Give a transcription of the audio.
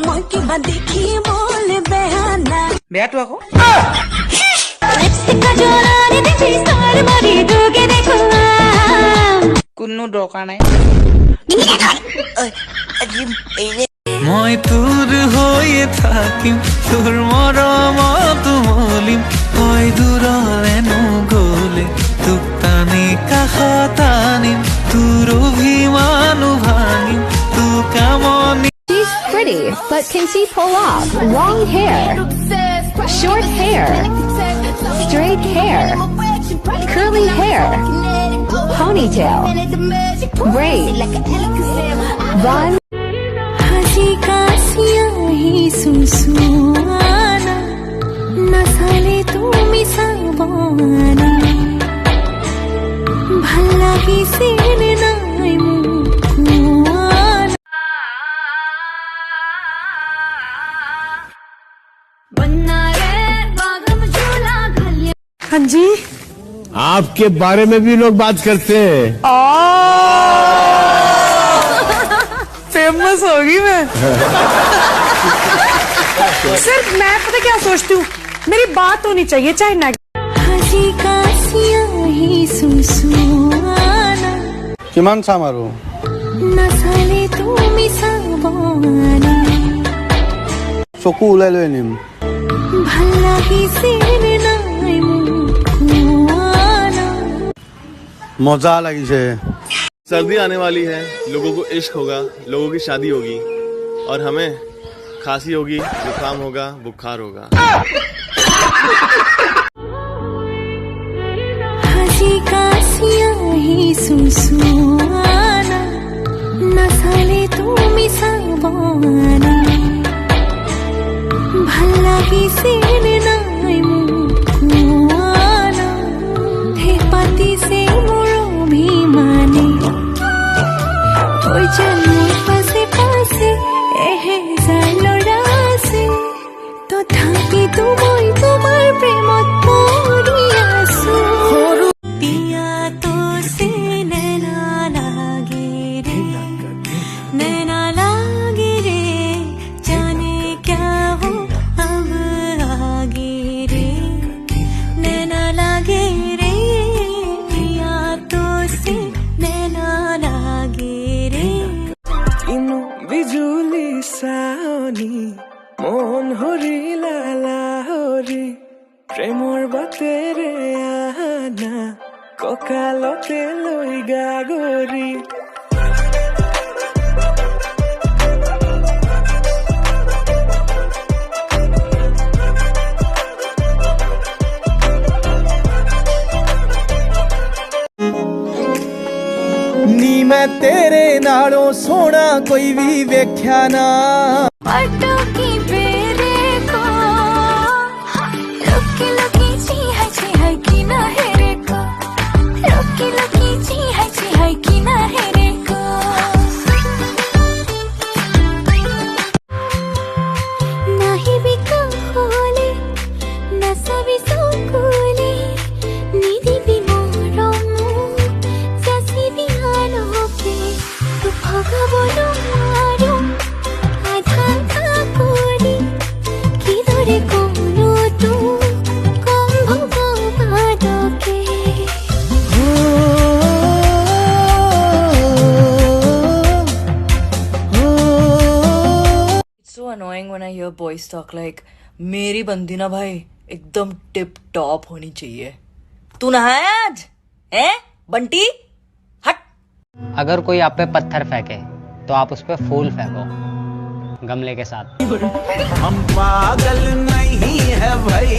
মই কিবা দেখি বলে বেহানা বেয়াটো আকৌ কোনো দৰকাৰ নাই মই তোৰ হৈয়ে থাকিম তোৰ মৰমত মলিম মই দূৰলে নগলে তোক টানি কাষত আনিম তোৰ অভিমান ভাঙিম তোক আমনি She's pretty, but can she pull off long hair, short hair, straight hair, curly hair, ponytail, braid, bun? हंसी का सियाही सुसुआना नसाले तुमी साबाना भला ही सिर नाई मुकुआना बन्ना रे बागम झूला घलिया। हाँ जी, आपके बारे में भी लोग बात करते हैं। फेमस होगी मैं। सिर्फ मैं पता क्या सोचती हूँ, मेरी बात होनी चाहिए चाहे ना। हंसी का सियाही सुसुआना किमान सामारो नसाले तुमी साबाना चकु उलाई লৈ আনিম भला ही सिर नाई मुकुआना मजा লাগিছে सर्दी आने वाली है, लोगों को इश्क होगा, लोगों की शादी होगी और हमें खांसी होगी, जुकाम होगा, बुखार होगा। हंसी का सियाही सुसुआना नसाले तुमी साबाना भला ही सिर नाई मुकुआना थे पति से मोरो भी माने ওই জন্মের পাশে পাশে এহে জালরাছে তথাপি তুমি তোমার প্রেমত পড়ি আছো পিয়া তো সে নैना লাগে রে জানে क्या हो अब आगे रे नैना लागे रे पिया तो से नैना लागे বিজুলি চাৱনি মন হৰিলা লাহৰি প্ৰেমৰ বাটেৰে আনা কঁকালতে লৈ গাগৰি ਨੀ ਮੈਂ ਤੇਰੇ ਨਾਲੋਂ ਸੋਹਣਾ ਕੋਈ ਵੀ ਵੇਖਿਆ ਨਾ पटो की बेरे को लुकी लुकी ची है कि ना हेरे को लुकी लुकी ची है कि ना हेरे को नाही भी कहले न सभी सुकुले निधि भी मोरमु जसी भी आलोके तू भगवनो मारो so annoying when I hear boys talk like मेरी बंदी ना भाई एकदम टिप टॉप होनी चाहिए। तू नहाया आज हैं बंटी? हट। अगर कोई आप पे पत्थर फेंके तो आप उस पे फूल फेंको गमले के साथ। हम पागल नहीं है भाई।